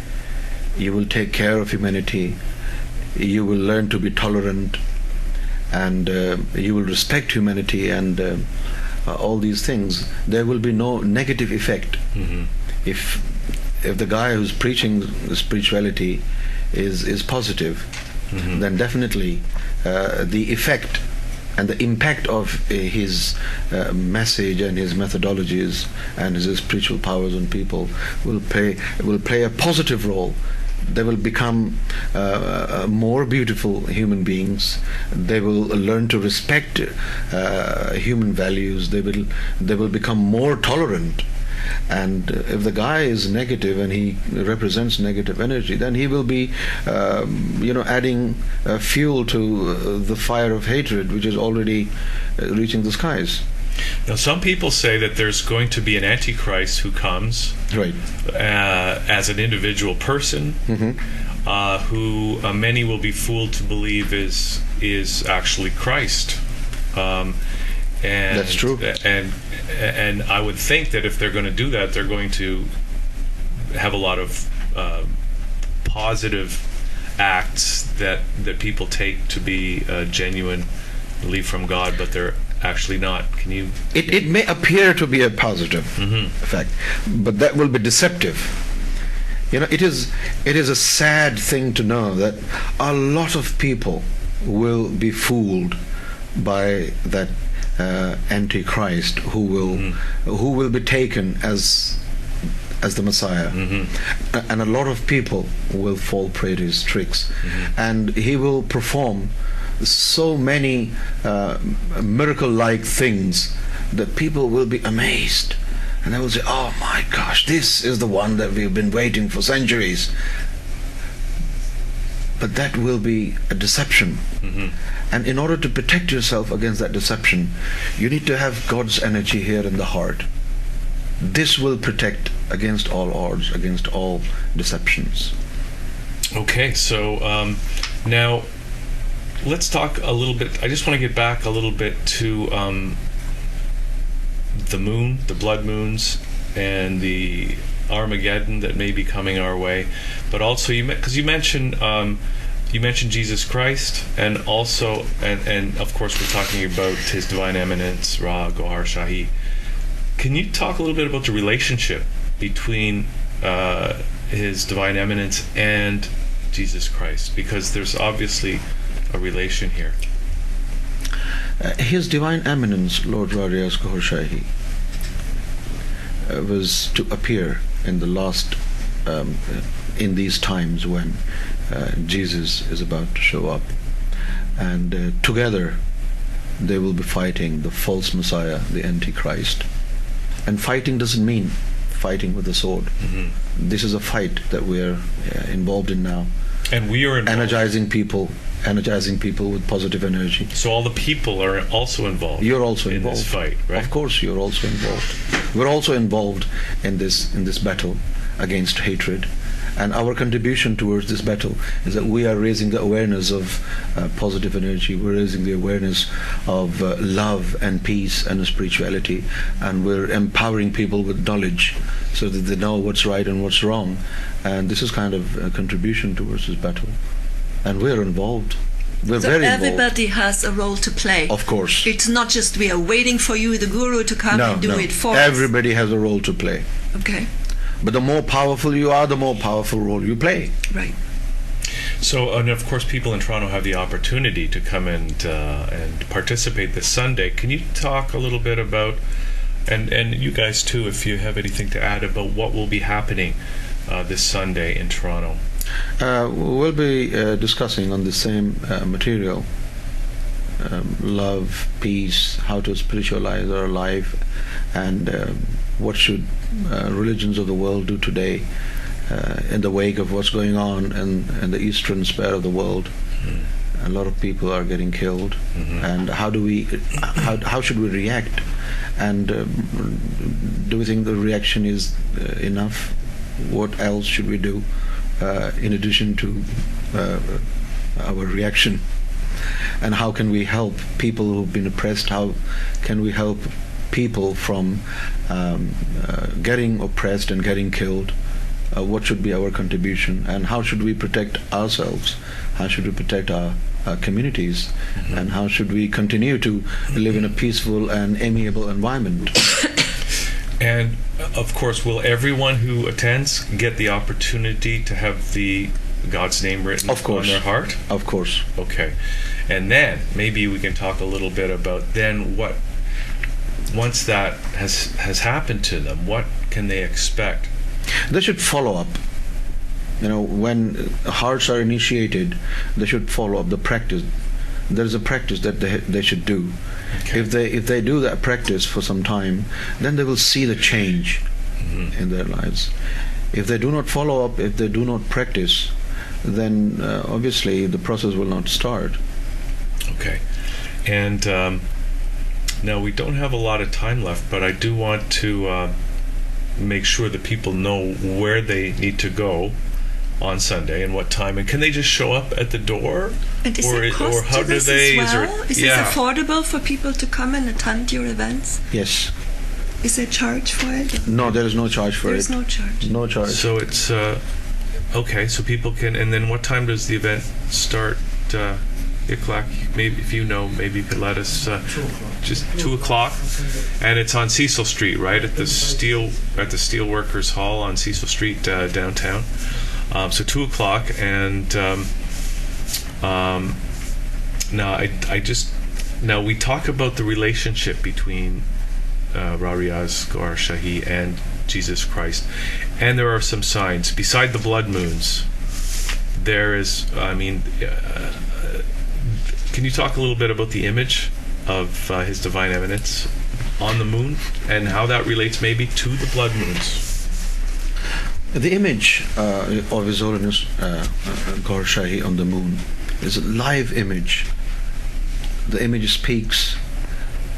you will take care of humanity, you will learn to be tolerant, and you will respect humanity, and all these things. There will be no negative effect. If the guy who's preaching spirituality is positive, then definitely the effect and the impact of his message and his methodologies and his spiritual powers on people will play a positive role. They will become more beautiful human beings. They will learn to respect human values. They will become more tolerant. And if the guy is negative and he represents negative energy, then he will be adding fuel to the fire of hatred, which is already reaching the skies. Now, some people say that there's going to be an antichrist who comes, right, as an individual person, who many will be fooled to believe is actually Christ. And that's true. And I would think that if they're going to do that, they're going to have a lot of positive acts that people take to be genuinely from God, but they're actually not. Can you? It may appear to be a positive effect, but that will be deceptive. It is a sad thing to know that a lot of people will be fooled by that Antichrist who will be taken as the Messiah, and a lot of people will fall prey to his tricks, and he will perform so many miracle-like things that people will be amazed, and they will say, "Oh my gosh, this is the one that we've been waiting for centuries." But that will be a deception. And in order to protect yourself against that deception, you need to have God's energy here in the heart. This will protect against all odds, against all deceptions. Okay, so now let's talk a little bit. I just want to get back a little bit to the moon, the blood moons, and the Armageddon that may be coming our way. But also, because you mentioned Jesus Christ, and also, and of course, we're talking about His Divine Eminence, Ra Gohar Shahi. Can you talk a little bit about the relationship between His Divine Eminence and Jesus Christ? Because there's obviously a relation here. His Divine Eminence, Lord Ra Gohar Shahi, was to appear in the last, in these times when Jesus is about to show up, and together they will be fighting the false Messiah, the Antichrist. And fighting doesn't mean fighting with a sword. This is a fight that we're involved in now, and we are energizing people with positive energy. So all the people are also involved. You're also in involved this fight, right? Of course, you're also involved. We're also involved in this battle against hatred. And our contribution towards this battle is that we are raising the awareness of positive energy. We're raising the awareness of love and peace and spirituality, and we're empowering people with knowledge so that they know what's right and what's wrong. And this is kind of a contribution towards this battle. And we're involved. We're very involved. So everybody has a role to play. Of course. It's not just we are waiting for you, the guru, to come and do it for us. Everybody has a role to play. Okay. But the more powerful you are, the more powerful role you play. Right. So, and of course, people in Toronto have the opportunity to come and participate this Sunday. Can you talk a little bit about, and you guys too, if you have anything to add about what will be happening this Sunday in Toronto? We'll be discussing on the same material, love, peace, how to spiritualize our life, and what should religions of the world do today in the wake of what's going on in the eastern sphere of the world. A lot of people are getting killed, and how should we react? And do we think the reaction is enough? What else should we do? in addition to our reaction? And how can we help people who've been oppressed? How can we help people from getting oppressed and getting killed? What should be our contribution? And how should we protect ourselves? How should we protect our communities? Mm-hmm. And how should we continue to live in a peaceful and amiable environment? And of course, will everyone who attends get the opportunity to have the God's name written on their heart? Of course. Okay. And then maybe we can talk a little bit about then what, once that has happened to them, what can they expect? They should follow up. When hearts are initiated, they should follow up the practice. There's a practice that they should do. Okay. If they do that practice for some time, then they will see the change in their lives. If they do not follow up, if they do not practice, then obviously the process will not start. Okay. And now we don't have a lot of time left, but I do want to make sure that people know where they need to go on Sunday and what time, and can they just show up at the door? And is it cost or how to do this they? as well? Is it yeah. affordable for people to come and attend your events? Yes. Is there a charge for it? No, there is no charge for There's it. no charge. No charge. So it's okay. So people can, and then what time does the event start? Iklak, maybe if you know, maybe you could let us. 2 o'clock. Just 2 o'clock, and it's on Cecil Street, right at the Steelworkers Hall on Cecil Street downtown. So 2 o'clock, and now we talk about the relationship between Younus AlGohar Shahi and Jesus Christ, and there are some signs beside the blood moons. There is, can you talk a little bit about the image of His Divine Eminence on the moon and how that relates maybe to the blood moons? The image of His Holiness AlGohar Shahi on the moon is a live image. The image speaks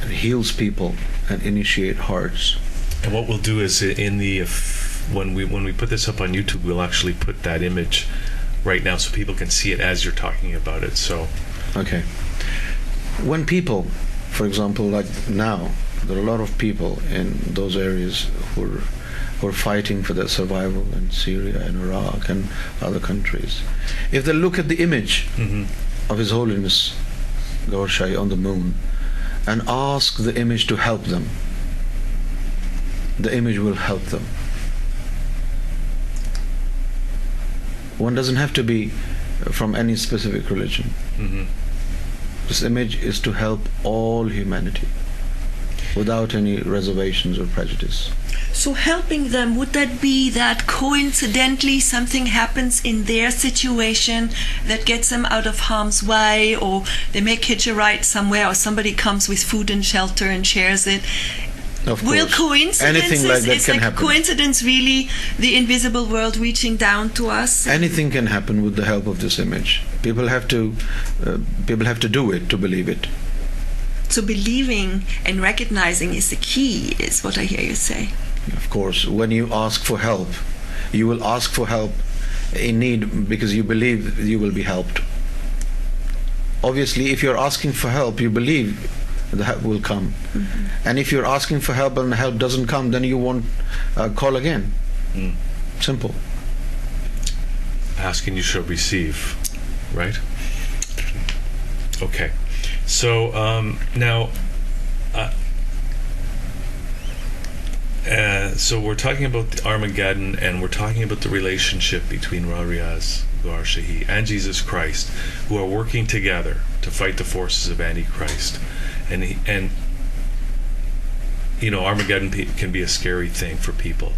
and heals people and initiate hearts. And what we'll do is when we put this up on YouTube, we'll actually put that image right now so people can see it as you're talking about it. So okay. When people, for example, like now, there are a lot of people in those areas who are fighting for their survival in Syria and Iraq and other countries. If they look at the image of His Holiness AlGohar Shahi on the moon and ask the image to help them, the image will help them. One doesn't have to be from any specific religion. This image is to help all humanity without any reservations or prejudice. So helping them, would that be that coincidentally something happens in their situation that gets them out of harm's way, or they make hitch a ride somewhere, or somebody comes with food and shelter and shares it? Of Will course, coincidences, anything like that is can like happen. coincidence really the invisible world reaching down to us? Anything can happen with the help of this image. People have to do it to believe it. So believing and recognizing is the key, is what I hear you say. Of course, when you ask for help, you will ask for help in need because you believe you will be helped. Obviously, if you're asking for help, you believe the help will come. And if you're asking for help and the help doesn't come, then you won't call again. Simple. Ask and you shall receive, right? Okay. So now, so we're talking about the Armageddon, and we're talking about the relationship between Younus AlGohar Shahi and Jesus Christ, who are working together to fight the forces of Antichrist. And Armageddon can be a scary thing for people.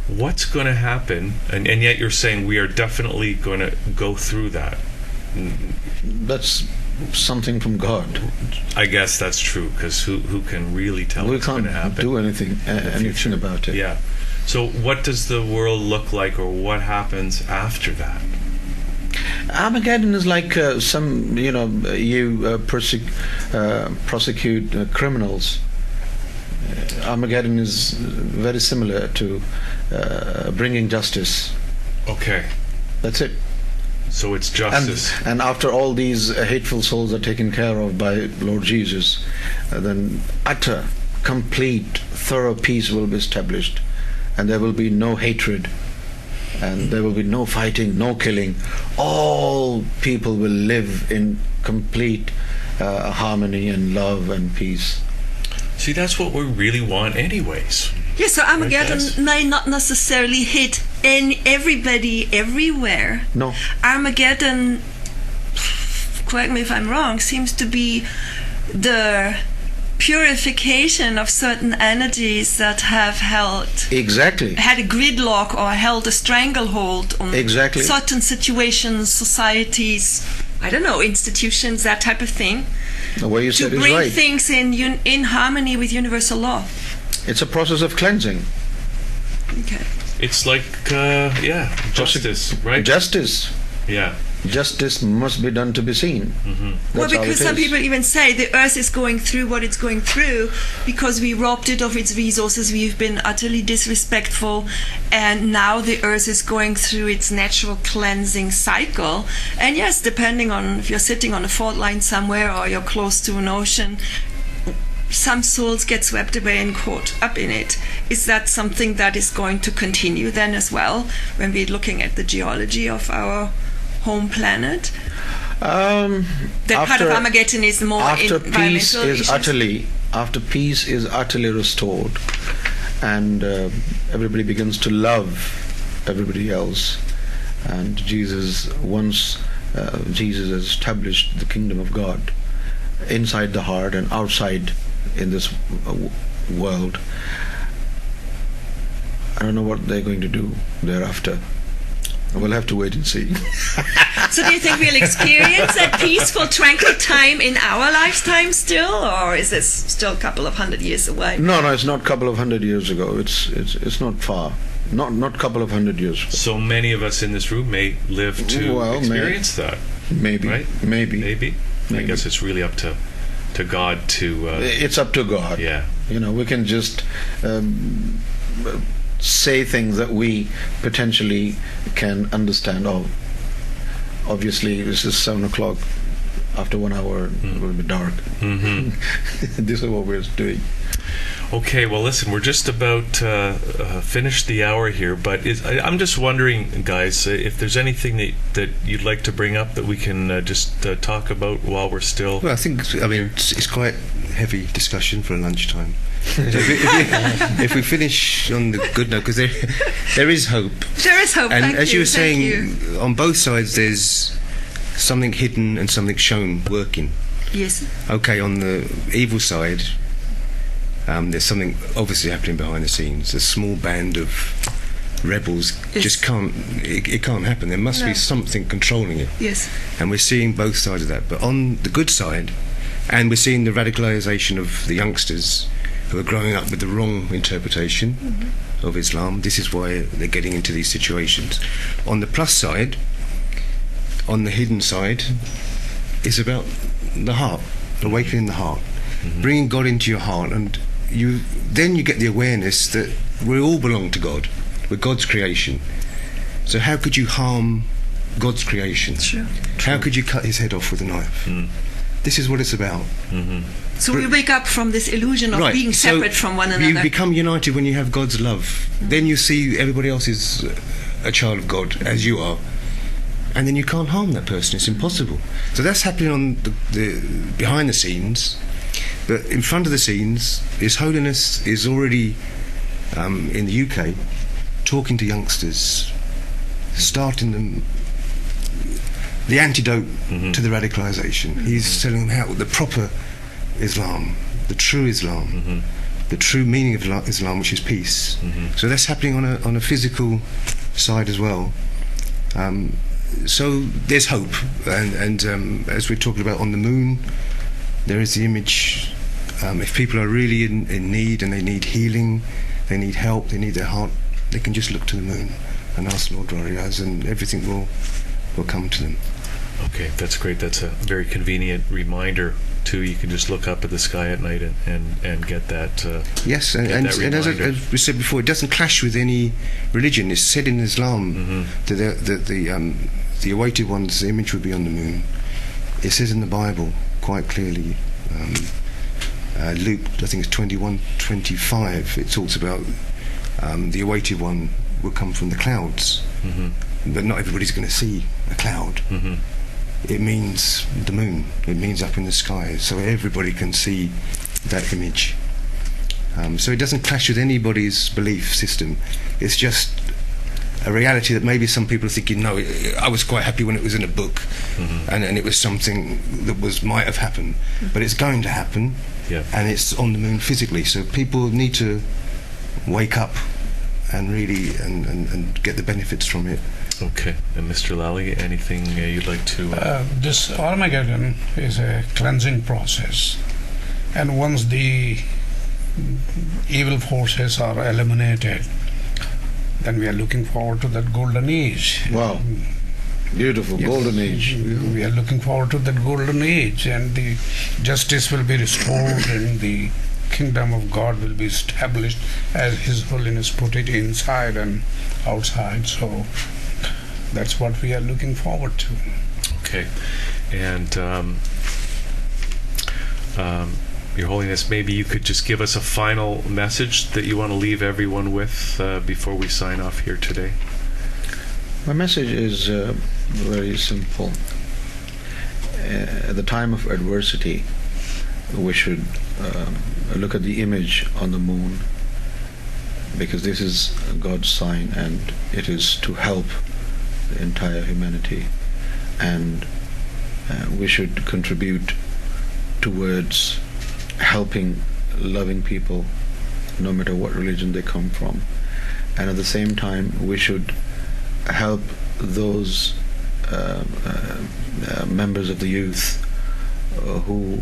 What's going to happen? And yet you're saying we are definitely going to go through that. That's something from God. I guess that's true, because who can really tell what's going to happen? We can't do anything about it. Yeah. So what does the world look like, or what happens after that? Armageddon is like prosecute criminals. Armageddon is very similar to bringing justice. Okay. That's it. So it's justice. And after all these hateful souls are taken care of by Lord Jesus, then utter, complete, thorough peace will be established, and there will be no hatred, and there will be no fighting, no killing. All people will live in complete harmony and love and peace. See, that's what we really want anyways. Yes, so Armageddon Right, guys? may not necessarily hit everybody everywhere. No. Armageddon, correct me if I'm wrong, seems to be the purification of certain energies that have Exactly. had a gridlock or held a stranglehold on Exactly. certain situations, societies, I don't know, institutions, that type of thing, What you to said is bring right. things in harmony with universal law. It's a process of cleansing. Okay. It's like, justice, right? Justice. Yeah. Justice must be done to be seen. Mm-hmm. Well, That's how because it some is. people even say the earth is going through what it's going through because we robbed it of its resources, we've been utterly disrespectful, and now the earth is going through its natural cleansing cycle. And yes, depending on if you're sitting on a fault line somewhere or you're close to an ocean, some souls get swept away and caught up in it. Is that something that is going to continue then as well when we're looking at the geology of our home planet? That part of Armageddon is more after environmental peace is issues. after peace is utterly restored, and everybody begins to love everybody else, and Jesus has established the kingdom of God inside the heart and outside in this world. I don't know what they're going to do thereafter. We'll have to wait and see. So do you think we'll experience that peaceful, tranquil time in our lifetime still, or is this still a couple of 100 years away? No, it's not a couple of 100 years ago. It's not far. Not couple of 100 years ago. So many of us in this room may live to experience that. Maybe. Right? Maybe. I guess it's really up to God to... It's up to God. yeah. We can just say things that we potentially can understand. Obviously, this is 7 o'clock. After 1 hour, it will be dark. Mm-hmm. This is what we're doing. Okay, well, listen, we're just about finished the hour here, but I'm just wondering, guys, if there's anything that you'd like to bring up that we can just talk about while we're still... Well, it's quite heavy discussion for a lunchtime. So if we finish on the good note, because there is hope. There is hope, and thank as you were saying, you. on both sides there's something hidden and something shown working. Yes. Okay, on the evil side, there's something obviously happening behind the scenes. A small band of rebels just can't. It can't happen. There must be something controlling it. Yes. And we're seeing both sides of that. But on the good side, and we're seeing the radicalisation of the youngsters who are growing up with the wrong interpretation of Islam. This is why they're getting into these situations. On the plus side, on the hidden side, is about the heart, awakening the heart, bringing God into your heart, and then you get the awareness that we all belong to God. We're God's creation. So how could you harm God's creation? Sure. How could you cut his head off with a knife? This is what it's about. So we wake up from this illusion of being separate from one another. You become united when you have God's love. Then you see everybody else is a child of God, as you are. And then you can't harm that person. It's impossible. So that's happening on the behind the scenes. But in front of the scenes, His Holiness is already in the UK talking to youngsters, starting them the antidote to the radicalisation. He's telling them how the proper Islam, the true Islam, the true meaning of Islam, which is peace. So that's happening on a physical side as well. So there's hope, and as we're talking about on the moon, there is the image. If people are really in need and they need healing, they need help, they need their heart, they can just look to the moon and ask Lord Warriors, and everything will come to them. Okay, that's great. That's a very convenient reminder too. You can just look up at the sky at night and get that. Yes, and that as reminder. we said before, it doesn't clash with any religion. It's said in Islam that the awaited one's image would be on the moon. It says in the Bible quite clearly. Luke, I think it's 21:25. It talks about the awaited one will come from the clouds, but not everybody's going to see a cloud. It means the moon. It means up in the sky, so everybody can see that image. So it doesn't clash with anybody's belief system. It's just a reality that maybe some people are thinking, no, I was quite happy when it was in a book, and it was something that might have happened, but it's going to happen, and it's on the moon physically. So people need to wake up and really and get the benefits from it. Okay, and Mr. Lally, anything you'd like to? This Armageddon is a cleansing process, and once the evil forces are eliminated, then we are looking forward to that golden age. Wow. Beautiful. Yes. Golden age. We are looking forward to that golden age, and the justice will be restored and the kingdom of God will be established as His Holiness put it, inside and outside. So that's what we are looking forward to. Okay. And Your Holiness, maybe you could just give us a final message that you want to leave everyone with before we sign off here today. My message is very simple. At the time of adversity, we should look at the image on the moon, because this is God's sign and it is to help the entire humanity. And we should contribute towards helping, loving people, no matter what religion they come from. And at the same time, we should help those members of the youth who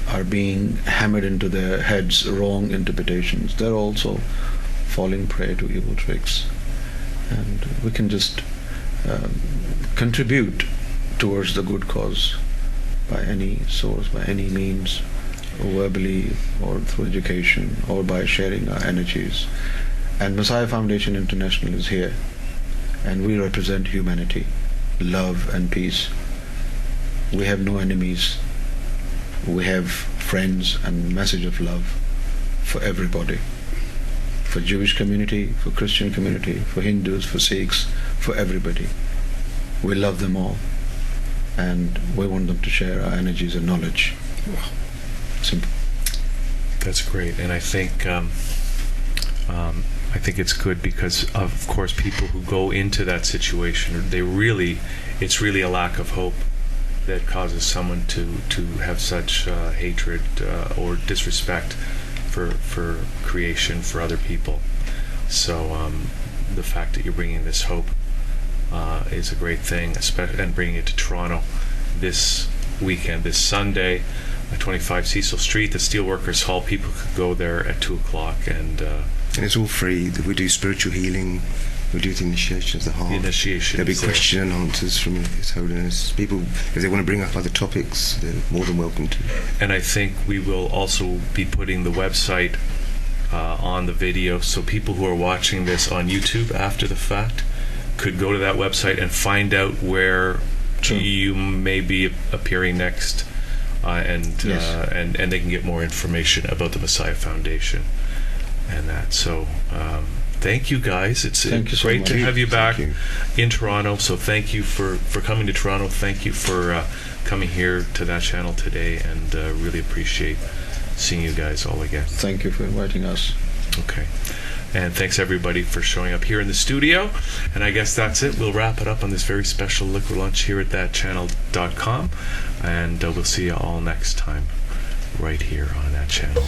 are being hammered into their heads wrong interpretations. They're also falling prey to evil tricks. And we can just contribute towards the good cause by any source, by any means, verbally or through education or by sharing our energies. And Messiah Foundation International is here, and we represent humanity, love and peace. We have no enemies. We have friends and message of love for everybody. For Jewish community, for Christian community, for Hindus, for Sikhs, for everybody. We love them all, and we want them to share our energies and knowledge. Simple. That's great, and I think it's good because, of course, people who go into that situation, it's really a lack of hope that causes someone to have such hatred or disrespect for creation, for other people. So the fact that you're bringing this hope is a great thing, and bringing it to Toronto this weekend, this Sunday, 25 Cecil Street, the Steelworkers Hall. People could go there at 2 o'clock, and it's all free. We do spiritual healing. We do the initiation of the heart. There'll be question and answers from His Holiness. People, if they want to bring up other topics, they're more than welcome to. And I think we will also be putting the website on the video, so people who are watching this on YouTube after the fact could go to that website and find out where you may be appearing next, and they can get more information about the Messiah Foundation and that. So thank you guys. It's great to have you back in Toronto. So thank you for coming to Toronto. Thank you for coming here to that channel today, and really appreciate seeing you guys all again. Thank you for inviting us. Okay. And thanks everybody for showing up here in the studio. And I guess that's it. We'll wrap it up on this very special liquor lunch here at thatchannel.com. And we'll see you all next time right here on that channel.